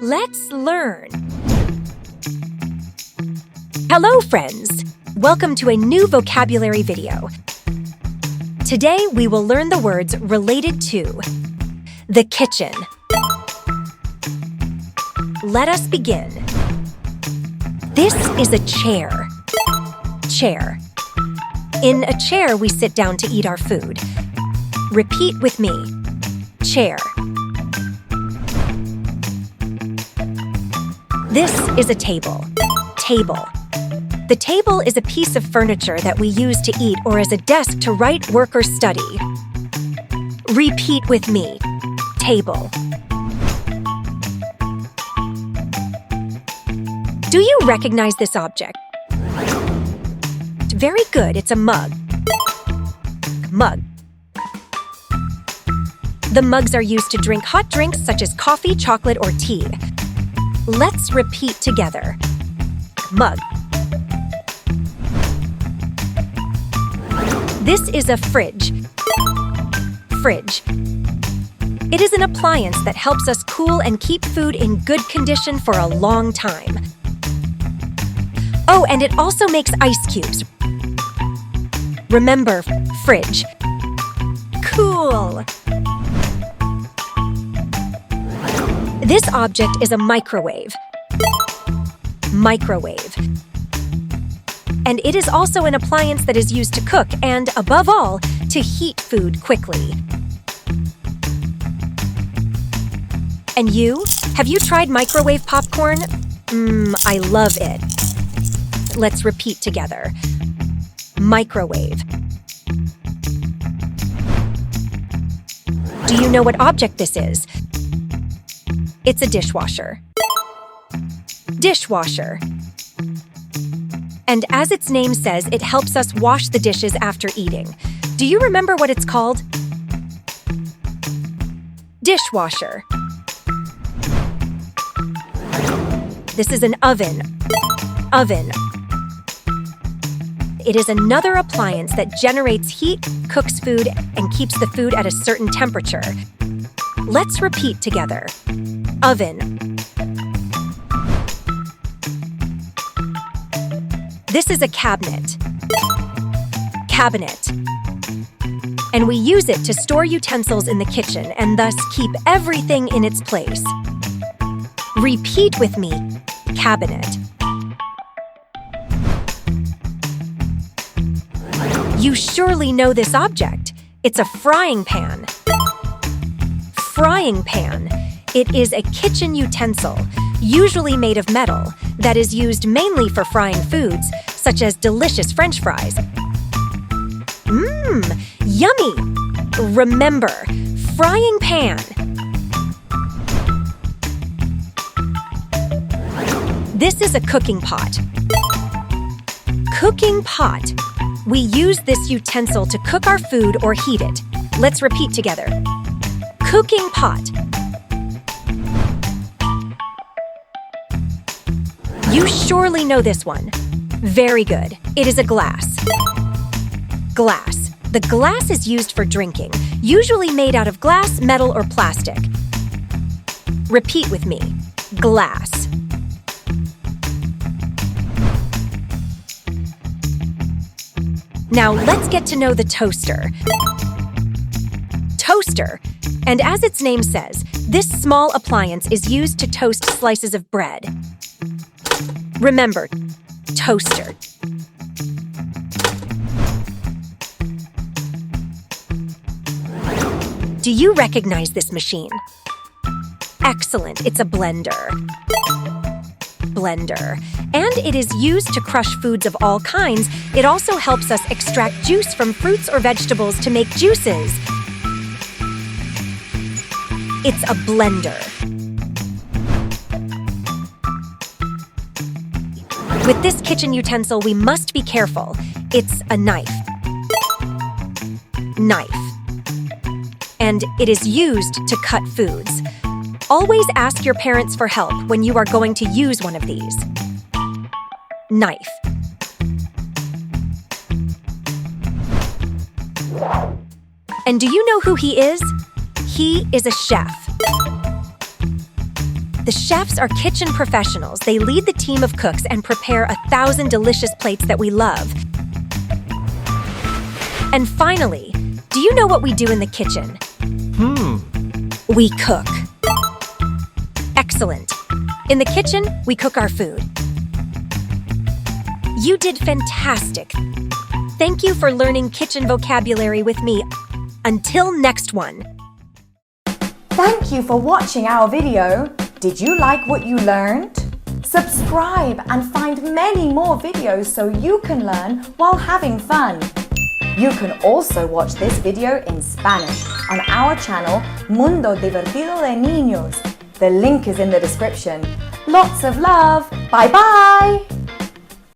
Let's learn. Hello, friends. Welcome to a new vocabulary video. Today, we will learn the words related to the kitchen. Let us begin. This is a chair. Chair. In a chair, we sit down to eat our food. Repeat with me. Chair. This is a table. Table. The table is a piece of furniture that we use to eat or as a desk to write, work, or study. Repeat with me. Table. Do you recognize this object? Very good, it's a mug. Mug. The mugs are used to drink hot drinks such as coffee, chocolate, or tea. Let's repeat together. Mug. This is a fridge. Fridge. It is an appliance that helps us cool and keep food in good condition for a long time. Oh, and it also makes ice cubes. Remember, fridge. Cool! This object is a microwave. Microwave. And it is also an appliance that is used to cook and, above all, to heat food quickly. And you? Have you tried microwave popcorn? I love it. Let's repeat together. Microwave. Do you know what object this is? It's a dishwasher. Dishwasher. And as its name says, it helps us wash the dishes after eating. Do you remember what it's called? Dishwasher. This is an oven. Oven. It is another appliance that generates heat, cooks food, and keeps the food at a certain temperature. Let's repeat together. Oven. This is a cabinet. Cabinet. And we use it to store utensils in the kitchen and thus keep everything in its place. Repeat with me. Cabinet. You surely know this object. It's a frying pan. Frying pan. It is a kitchen utensil, usually made of metal, that is used mainly for frying foods, such as delicious French fries. Yummy! Remember, frying pan. This is a cooking pot. Cooking pot. We use this utensil to cook our food or heat it. Let's repeat together. Cooking pot. You surely know this one. Very good. It is a glass. Glass. The glass is used for drinking, usually made out of glass, metal, or plastic. Repeat with me. Glass. Now let's get to know the toaster. Toaster. And as its name says, this small appliance is used to toast slices of bread. Remember, toaster. Do you recognize this machine? Excellent, it's a blender. Blender. And it is used to crush foods of all kinds. It also helps us extract juice from fruits or vegetables to make juices. It's a blender. With this kitchen utensil, we must be careful. It's a knife. Knife. And it is used to cut foods. Always ask your parents for help when you are going to use one of these. Knife. And do you know who he is? He is a chef. The chefs are kitchen professionals. They lead the team of cooks and prepare 1,000 delicious plates that we love. And finally, do you know what we do in the kitchen? We cook. Excellent. In the kitchen, we cook our food. You did fantastic. Thank you for learning kitchen vocabulary with me. Until next one. Thank you for watching our video. Did you like what you learned? Subscribe and find many more videos so you can learn while having fun. You can also watch this video in Spanish on our channel Mundo Divertido de Niños. The link is in the description. Lots of love. Bye bye.